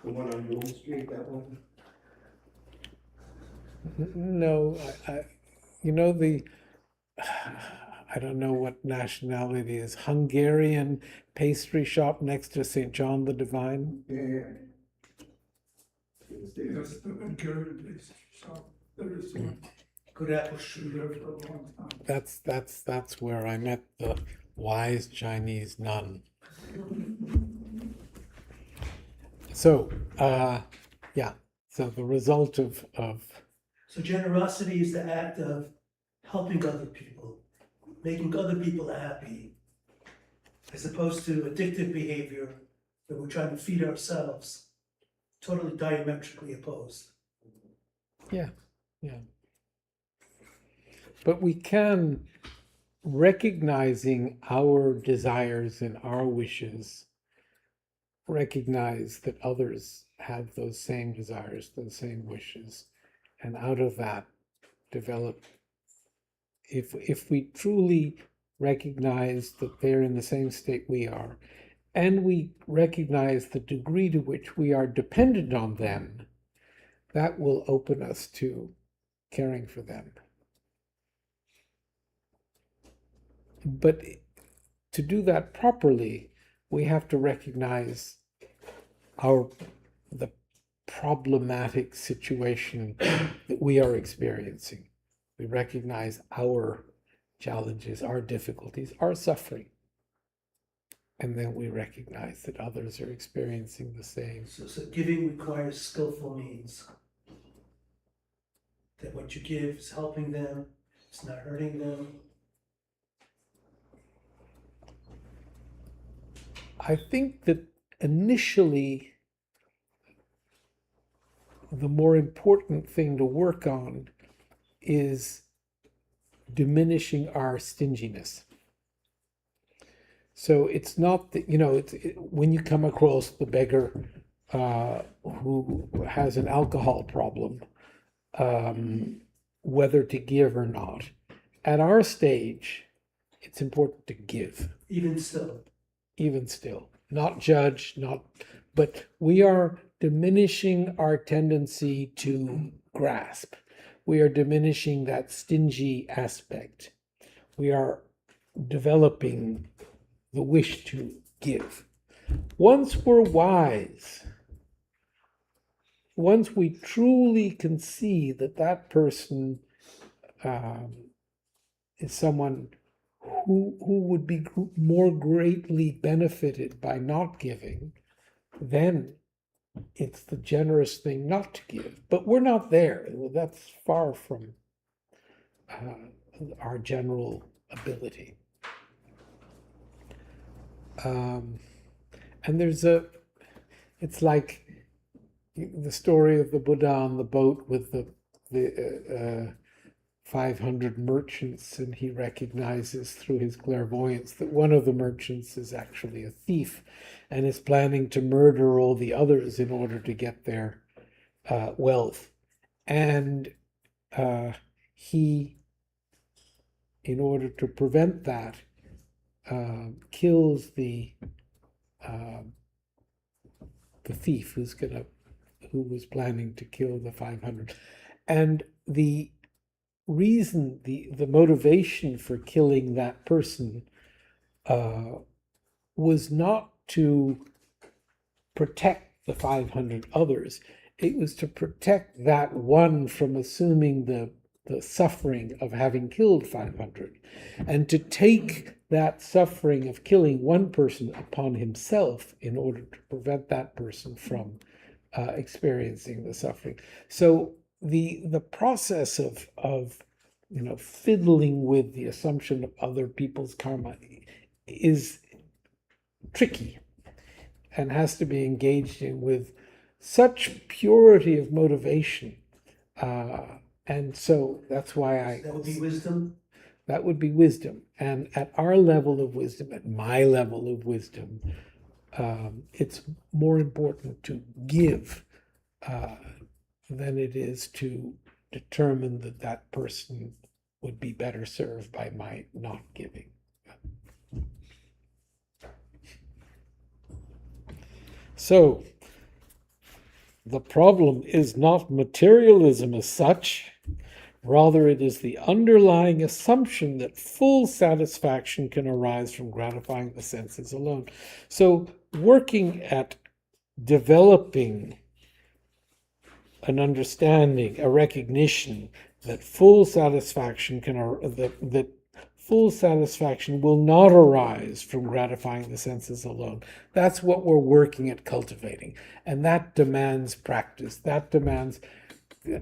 The one on Wall Street, that one? No, I don't know what nationality it is. Hungarian pastry shop next to St. John the Divine. Yeah. Yes, the Hungarian place shop, there is one Good apple shoot. there for a long time. That's where I met the wise Chinese nun. So, yeah. So the result of So generosity is the act of helping other people, making other people happy, as opposed to addictive behavior that we're trying to feed ourselves, totally diametrically opposed. yeah. But we can, recognizing our desires and our wishes, recognize that others have those same desires, those same wishes, and out of that develop. If we truly recognize that they're in the same state we are, and we recognize the degree to which we are dependent on them, that will open us to caring for them. But to do that properly, we have to recognize the problematic situation that we are experiencing. We recognize our challenges, our difficulties, our suffering. And then we recognize that others are experiencing the same. So giving requires skillful means. That what you give is helping them, it's not hurting them. I think that initially, the more important thing to work on is diminishing our stinginess. So it's not that, when you come across the beggar who has an alcohol problem, whether to give or not, at our stage, it's important to give. Even still. Even still, not judge, but we are diminishing our tendency to grasp. We are diminishing that stingy aspect. We are developing the wish to give. Once we're wise, once we truly can see that that person is someone who would be more greatly benefited by not giving, then it's the generous thing not to give. But we're not there. That's far from our general ability. And it's like the story of the Buddha on the boat with the 500 merchants, and he recognizes through his clairvoyance that one of the merchants is actually a thief and is planning to murder all the others in order to get their wealth. And he, in order to prevent that, kills the thief who was planning to kill the 500. And the reason, the motivation for killing that person was not to protect the 500 others. It was to protect that one from assuming the suffering of having killed 500, and to take that suffering of killing one person upon himself in order to prevent that person from experiencing the suffering. So the process of fiddling with the assumption of other people's karma is tricky and has to be engaged in with such purity of motivation. And so that's why That would be wisdom. that would be wisdom. And at our level of wisdom, at my level of wisdom, it's more important to give than it is to determine that that person would be better served by my not giving. So, the problem is not materialism as such, rather it is the underlying assumption that full satisfaction can arise from gratifying the senses alone. So, working at developing an understanding, a recognition that full satisfaction that full satisfaction will not arise from gratifying the senses alone. That's what we're working at cultivating, and that demands practice. That demands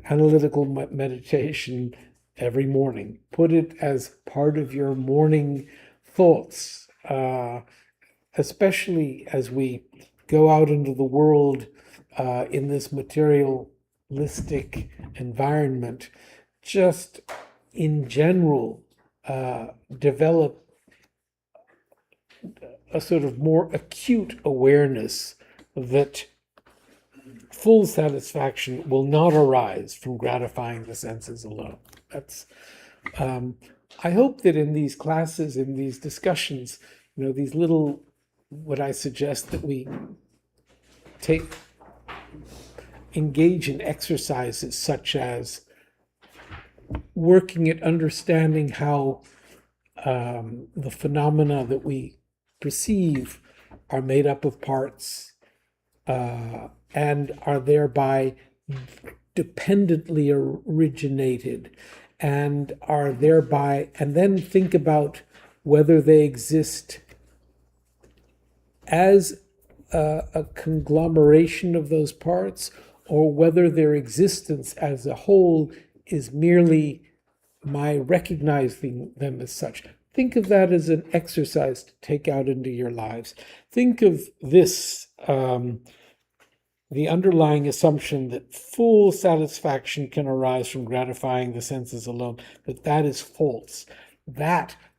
analytical meditation every morning. Put it as part of your morning thoughts, especially as we go out into the world in this materialistic environment. Just in general, develop a sort of more acute awareness that full satisfaction will not arise from gratifying the senses alone. That's I hope that in these classes, in these discussions, these little, what I suggest that we engage in exercises such as working at understanding how the phenomena that we perceive are made up of parts and are thereby dependently originated and are thereby, and then think about whether they exist as a conglomeration of those parts, or whether their existence as a whole is merely my recognizing them as such. Think of that as an exercise to take out into your lives. Think of this the underlying assumption that full satisfaction can arise from gratifying the senses alone, that is false.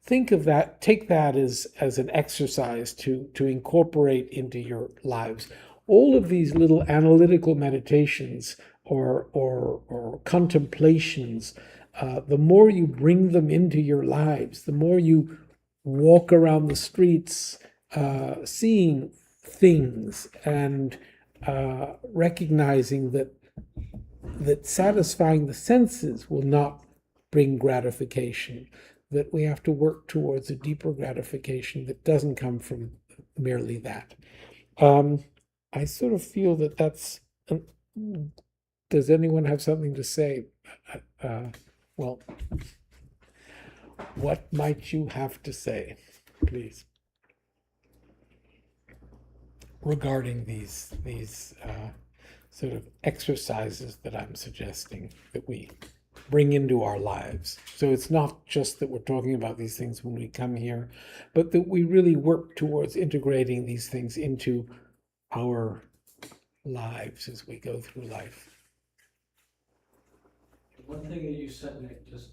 Think of that, take that as an exercise to incorporate into your lives. All of these little analytical meditations or contemplations, the more you bring them into your lives, the more you walk around the streets seeing things and recognizing that satisfying the senses will not bring gratification, that we have to work towards a deeper gratification that doesn't come from merely that. I sort of feel that that's. Does anyone have something to say? Well, what might you have to say, please, regarding these sort of exercises that I'm suggesting that we bring into our lives? So it's not just that we're talking about these things when we come here, but that we really work towards integrating these things into our lives as we go through life. One thing that you said, Nick, just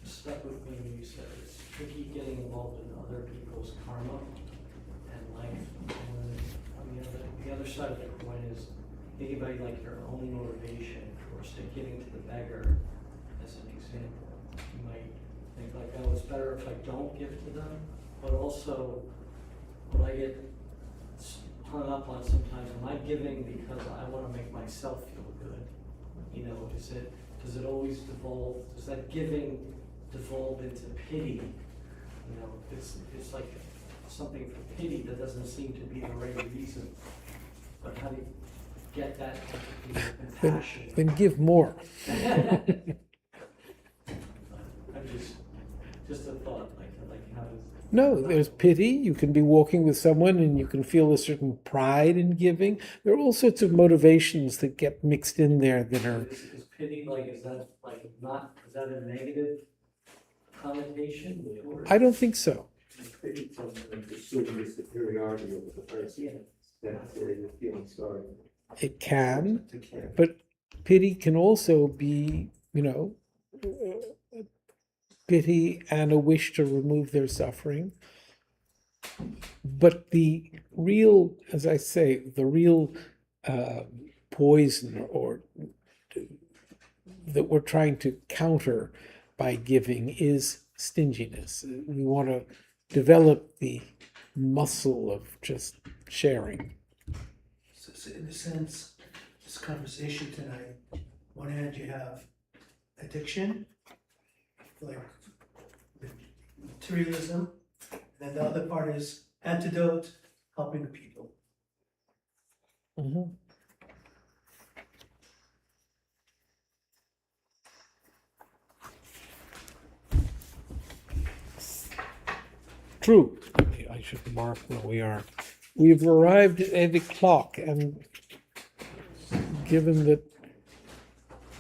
stuck with me when you said it's tricky getting involved in other people's karma and life. And on the other side of the coin is think about like your own motivation for, say, giving to the beggar as an example. You might think like, oh, it's better if I don't give to them, but also what I get hung up on sometimes, am I giving because I want to make myself feel good? You know, does it always devolve, does that giving devolve into pity? You know, it's like something for pity that doesn't seem to be the right reason. But how do you get that to be compassion? Then give more. I'm just a thought, like how does... No, there's pity. You can be walking with someone and you can feel a certain pride in giving. There are all sorts of motivations that get mixed in there that are... Is pity, like, is that a negative connotation? Or... I don't think so. Pity comes from pursuing the superiority over the person. That's where you're feeling sorry. It can, but pity can also be, pity and a wish to remove their suffering. But the real, as I say, the real poison or that we're trying to counter by giving is stinginess. We want to develop the muscle of just sharing. So in a sense, this conversation tonight, one hand you have addiction, like materialism, and then the other part is antidote, helping the people. Mm-hmm. True. I should mark where we are. We've arrived at 8 o'clock, and given that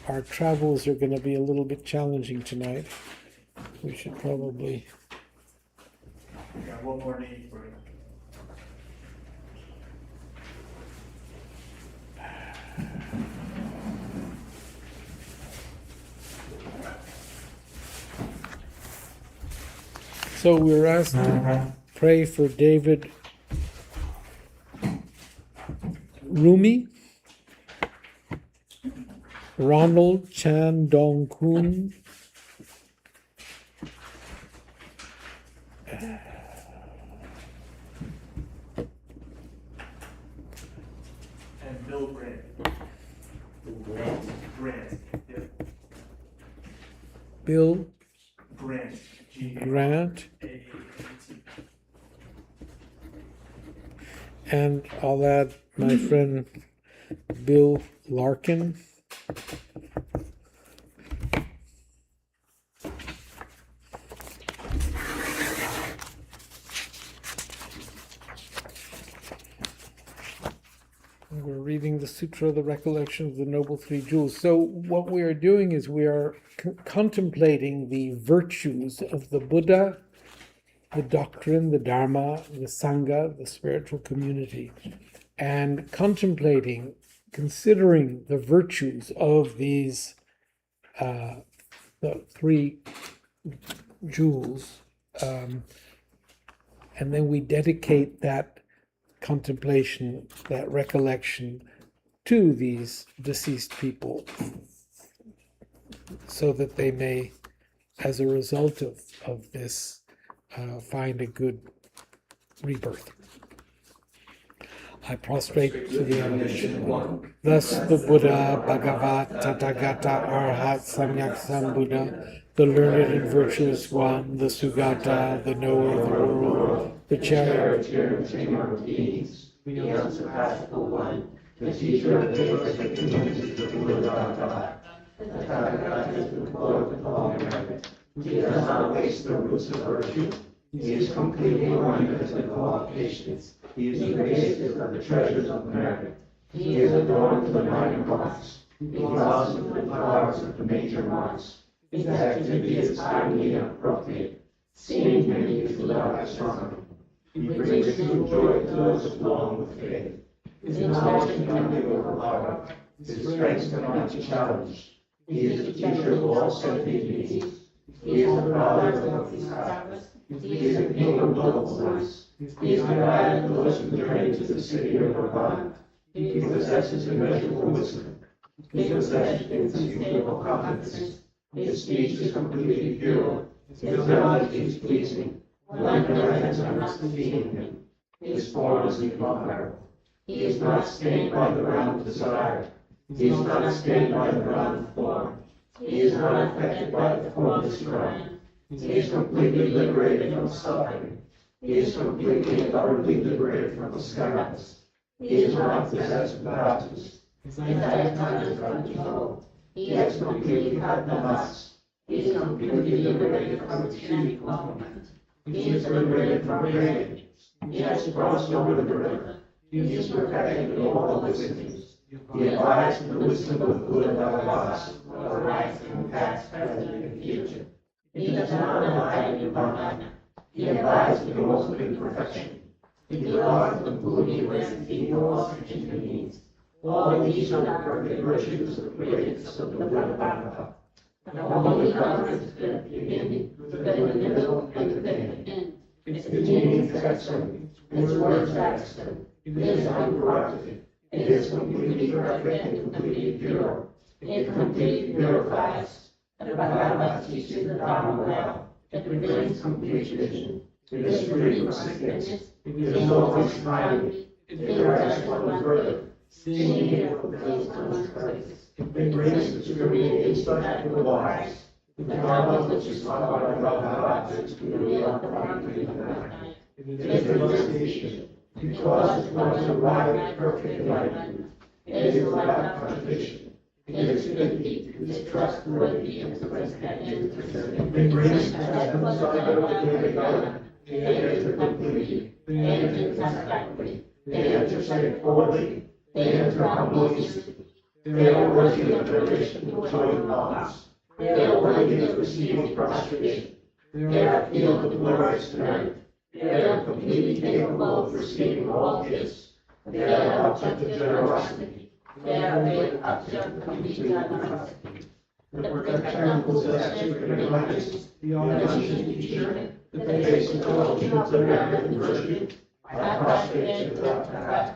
our travels are going to be a little bit challenging tonight, we should probably... We got one more need for you. So we're asked to pray for David Rumi, Ronald Chan Dong Kun, And Bill Grant. Grant. Yep. Bill Grant. Grant, G-A-A-N-T. and I'll add my friend Bill Larkin. We're reading the Sutra, the Recollection of the Noble Three Jewels. So what we are doing is we are contemplating the virtues of the Buddha, the doctrine, the Dharma, the Sangha, the spiritual community. and contemplating, considering the virtues of these the three jewels, and then we dedicate that contemplation, that recollection to these deceased people, so that they may, as a result of this, find a good rebirth. I prostrate to the omniscient one. Thus the Buddha, Bhagavat, Tathagata, Arhat, Samyak Sambuddha, the learned and virtuous one, the Sugata, the knower of the world, the charioteer and tamer of beings, the unsurpassable one, the teacher of the perfect communities of the Buddha Bhagavat. The Tathagata is the Lord with all merit. He does not waste the roots of virtue. He is completely wondrous with all patience. He is the basis of the treasures of merit. He is adorned to the minor marks. He blossoms with flowers of the major marks. His activity is timely and appropriate. Seeing him, he is without astronomy. He brings true joy to those who long with faith. His knowledge cannot be overpowered. His strength cannot be challenged. He is the teacher of all sentient beings. He is the father of Bodhisattvas. He is the king of noble ones. He is the guide of those who journey to the city of Nirvana. He possesses immeasurable wisdom. He possesses inconceivable confidence. His speech is completely pure. His melody is pleasing. Wonders are not defeating him. His form is incomparable. He is not stained by the realm of desire. He is not stained by the realm of form. He is not affected by the formless mind. He is completely liberated from suffering. He is completely and utterly liberated from the skyless. He is not possessed with values. His icon is uncontrolled. He has completely cut the lust. He is completely liberated from achieving fulfillment. He is liberated from craving. He has crossed over the river. He is perfected in all the wisdoms. He abides in the wisdom of the Buddha Bhagavats, arising in the past, present, and future. He does not abide in Nirvana. He abides in the ultimate perfection. He belongs to the Buddha and all sentient beings. All these are the perfect virtues of the greatness of the Buddha Bhagavad. The Holy Government is good at the beginning, good in the middle, and good at the end. Its beginning is excellent. Its words are excellent. It is uncorrupted. It is completely perfect and completely pure. It completely purifies. The Bhagavad teaches the Dharma well. It brings complete vision. It is free from sickness. It is always kindly. It directs one further. Seeing it fulfills one's purpose. It brings the true insight to the wise. The Dharma which is taught by the Bhagavad is truly uncommonly divine. It is renunciation. It causes one to arrive at perfect enlightenment. It is without contradiction. It is fitting. It is trustworthy and representative. It brings to heaven's side of the great God. They enter completely. They enter satisfactorily. They enter straightforwardly. They enter humbly. They are worthy of adoration with joy and loss. They are worthy of receiving prostration. They are filled with glorious strength. They are completely capable of receiving all gifts. They are object of generosity. They are made object of complete generosity. The protector who possesses supreme enlightenment, the omniscient teacher, the base intelligence of merit and virtue, I prostrate to the Bhagavad.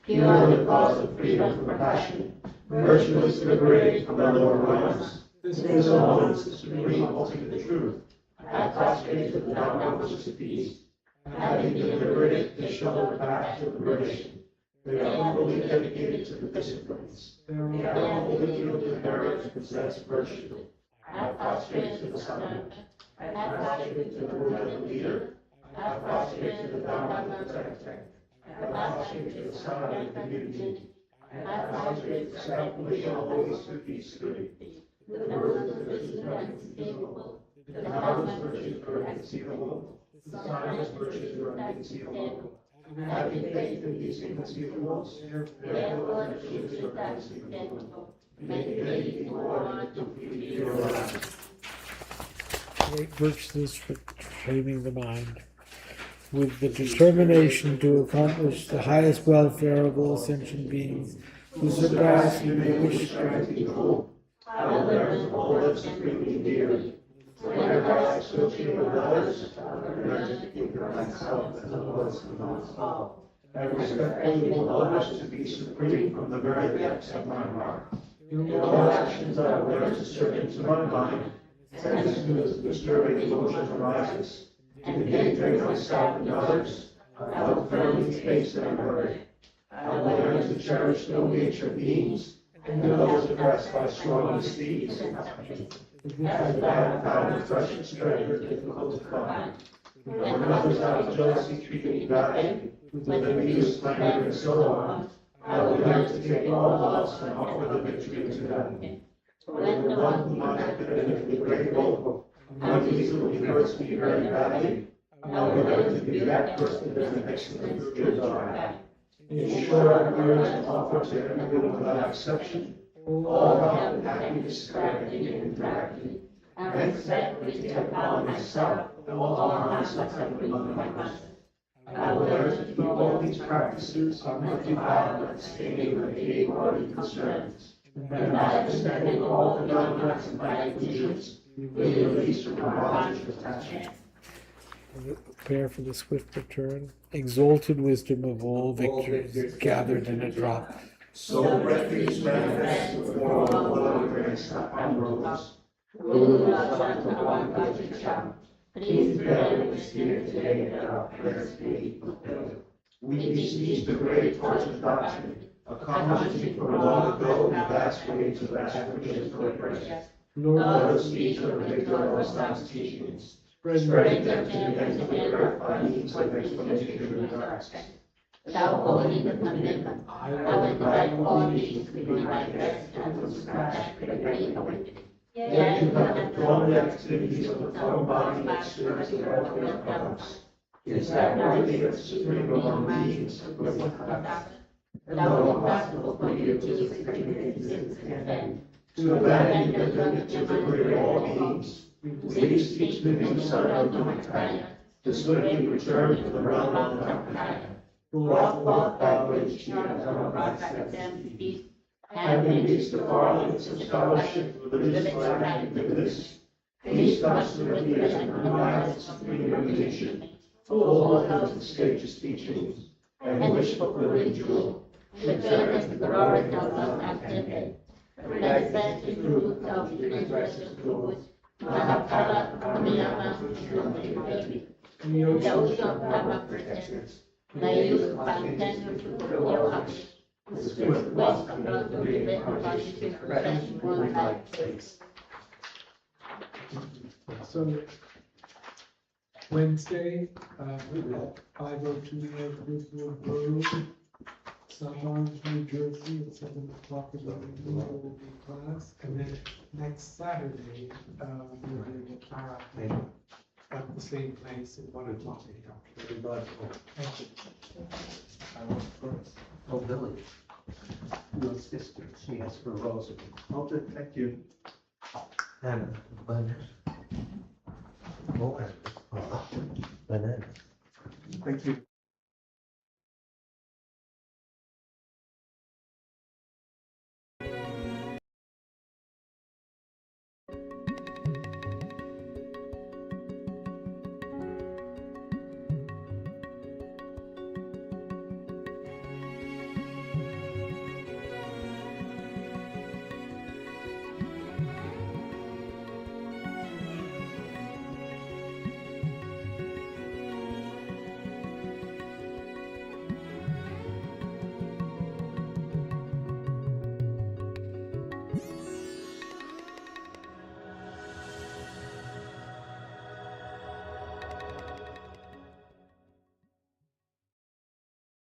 You are the cause of freedom from passion. Virtue is liberated from the lower realms. This is alone the supreme ultimate truth. I prostrate to the Dharma which is peace. Having been liberated, they show the path to liberation. They are fully dedicated to the disciplines. They are fully filled with merit to possess virtue. I prostrate to the Son. I prostrate to the Buddha the leader. I prostrate to the Dharma the protector. I prostrate to the Son of the community. I prostrate to self-belief always to peacefully. The Buddha's virtues are inconceivable. The Dharma's virtues are inconceivable. The Son's virtues are inconceivable. Having faith in these inconceivables, therefore the truth is inconceivable. May they be ordered to be your life. Great virtues for training the mind. with the determination to accomplish the highest welfare of all sentient beings who surpass human wish. I will learn all that supremely dear. Whenever I associate with others, I will learn to think of myself as a voice amongst all. I respectfully will others to be supreme from the very depths of my heart. In all actions I will learn to serve into my mind, as soon as disturbing emotion arises, and hatred myself and others, I will firmly face their word. I will learn to cherish no-nature beings, and those oppressed by strong steeds. As I have found a precious treasure difficult to find. When others out of jealousy treat me badly, with abuse, slander, and so on, I will learn to take all loss and offer the victory to them. When the one whom I have been grateful uneasily hurts me very badly, I will learn to be that person as an excellent good eye. In short, I learn to offer to everyone without exception all help and happiness directly and indirectly, and exactly to take upon myself all harms that come among my life. I will learn to do all these practices on my defiled and staining of any worldly concerns, and by understanding all phenomena and my conclusions, will release from my bondage of attachment. Prepare for the swift return. Exalted wisdom of all victors gathered in a drop. So refuge manifest before all the grace and rose. Guru Cham, please bear with us here today at our prayers be fulfilled. We beseech the great torch of doctrine, accomplishing from long ago in vast waves of African progress. Lord, let us speak of the victor of Islam's teachings, spreading them to the ends of the earth by means of explanation and practice. Thou holy commandment, I will invite all beings to be my guests and to subscribe to the great awakening. Yet you have withdrawn the activities of the foreign body that serves the welfare of others. Is that worthy of supreme among beings who live with us? Though impossible for you to supreme existence and end, to abandon the dignity of the great all beings, please teach the new son of the Messiah to swiftly return to the realm of the Empire. Walk by which he has done right peace, having reached the far limits of scholarship, religious life, and goodness. Peace constantly as an unrivaled supreme illumination, full of the sage's teachings, and wishful for the jewel, return as the glory of love and heaven, the manifested fruit of the transgressors' good, Mahapala, Kamiyama, Shri, the ocean of Dharma protectors. May you continue to fulfill us with request of the river of our expression one life place. So Wednesday, at 5:02 Goodwood Road, South Orange, New Jersey, at 7 o'clock is our will be class. And then next Saturday, we're doing a marathon at the same place at 1 o'clock. Thank you. I want first. Oh, Billy. Your sister, she has her rosary. Okay, thank you. And banana. Oh, and banana. Thank you.